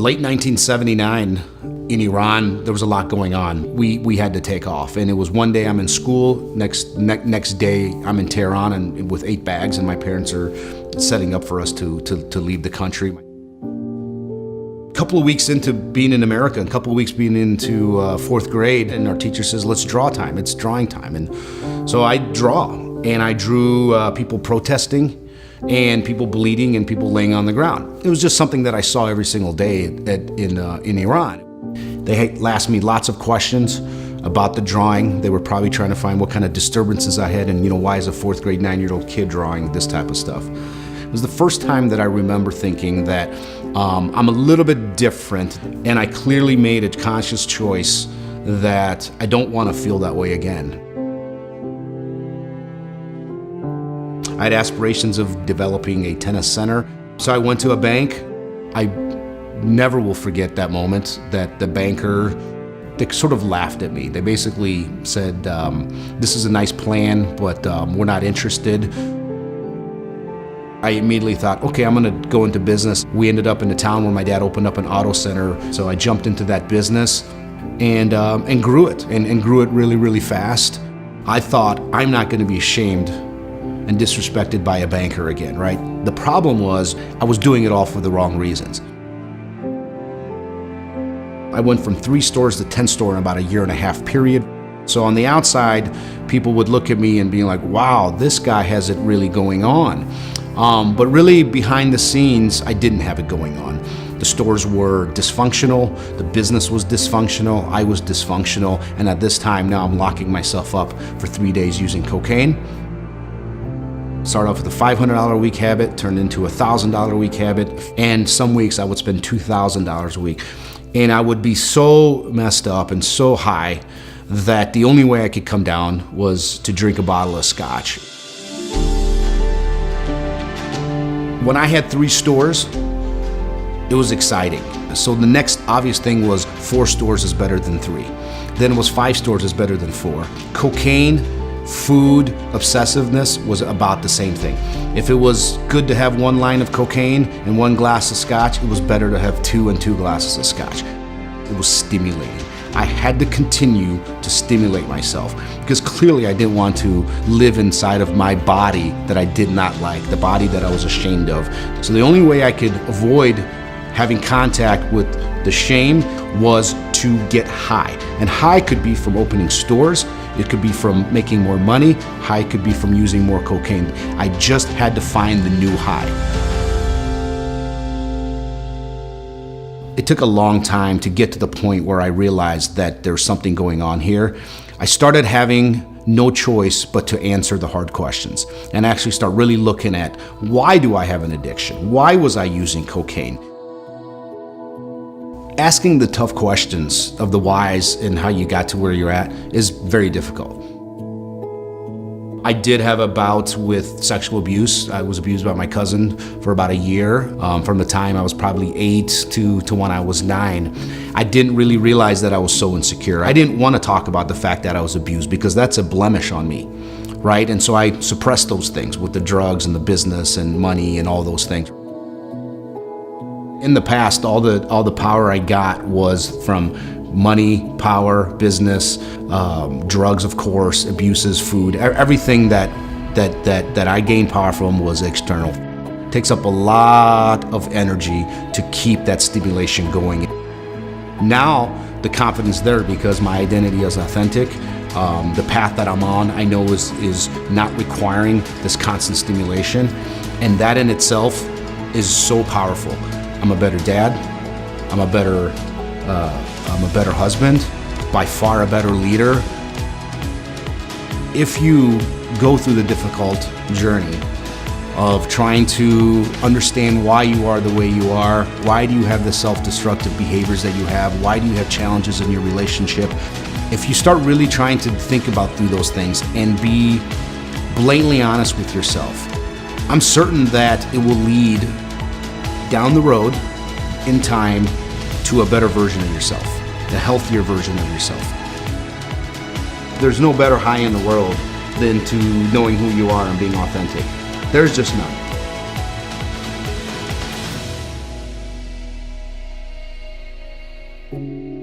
Late 1979 in Iran, there was a lot going on. We had to take off, and it was one day I'm in school, next day I'm in Tehran and with 8 bags, and my parents are setting up for us to leave the country. A couple of weeks into being in America, a couple of weeks being into 4th grade, and our teacher says, let's draw time, it's drawing time. And so I draw, and I drew people protesting, and people bleeding, and people laying on the ground. It was just something that I saw every single day in Iran. They asked me lots of questions about the drawing. They were probably trying to find what kind of disturbances I had, and why is a 4th grade 9-year-old kid drawing this type of stuff. It was the first time that I remember thinking that I'm a little bit different, and I clearly made a conscious choice that I don't want to feel that way again. I had aspirations of developing a tennis center, so I went to a bank. I never will forget that moment that the banker, they sort of laughed at me. They basically said, this is a nice plan, but we're not interested. I immediately thought, okay, I'm gonna go into business. We ended up in a town where my dad opened up an auto center, so I jumped into that business and grew it, and grew it really, really fast. I thought, I'm not gonna be ashamed and disrespected by a banker again, right? The problem was, I was doing it all for the wrong reasons. I went from 3 stores to 10 stores in about a 1.5 year period. So on the outside, people would look at me and be like, wow, this guy has it really going on. But really behind the scenes, I didn't have it going on. The stores were dysfunctional, the business was dysfunctional, I was dysfunctional, and at this time now I'm locking myself up for 3 days using cocaine. Started off with a $500 a week habit, turned into a $1,000 a week habit, and some weeks I would spend $2,000 a week. And I would be so messed up and so high that the only way I could come down was to drink a bottle of scotch. When I had 3 stores, it was exciting. So the next obvious thing was 4 stores is better than 3. Then it was 5 stores is better than 4. Cocaine, food, obsessiveness was about the same thing. If it was good to have 1 line of cocaine and 1 glass of scotch, it was better to have 2 and 2 glasses of scotch. It was stimulating. I had to continue to stimulate myself because clearly I didn't want to live inside of my body that I did not like, the body that I was ashamed of. So the only way I could avoid having contact with the shame was to get high. And high could be from opening stores, it could be from making more money, high could be from using more cocaine. I just had to find the new high. It took a long time to get to the point where I realized that there's something going on here. I started having no choice but to answer the hard questions and actually start really looking at, why do I have an addiction? Why was I using cocaine? Asking the tough questions of the whys and how you got to where you're at is very difficult. I did have a bout with sexual abuse. I was abused by my cousin for about a year, from the time I was probably 8 to when I was 9. I didn't really realize that I was so insecure. I didn't want to talk about the fact that I was abused because that's a blemish on me, right? And so I suppressed those things with the drugs and the business and money and all those things. In the past, all the power I got was from money, power, business, drugs, of course, abuses, food. Everything that I gained power from was external. It takes up a lot of energy to keep that stimulation going. Now the confidence there because my identity is authentic. The path that I'm on, I know is not requiring this constant stimulation, and that in itself is so powerful. I'm a better dad. I'm a better husband, by far a better leader. If you go through the difficult journey of trying to understand why you are the way you are, why do you have the self-destructive behaviors that you have, why do you have challenges in your relationship, if you start really trying to think about through those things and be blatantly honest with yourself, I'm certain that it will lead down the road in time to a better version of yourself, a healthier version of yourself. There's no better high in the world than to knowing who you are and being authentic. There's just none. you.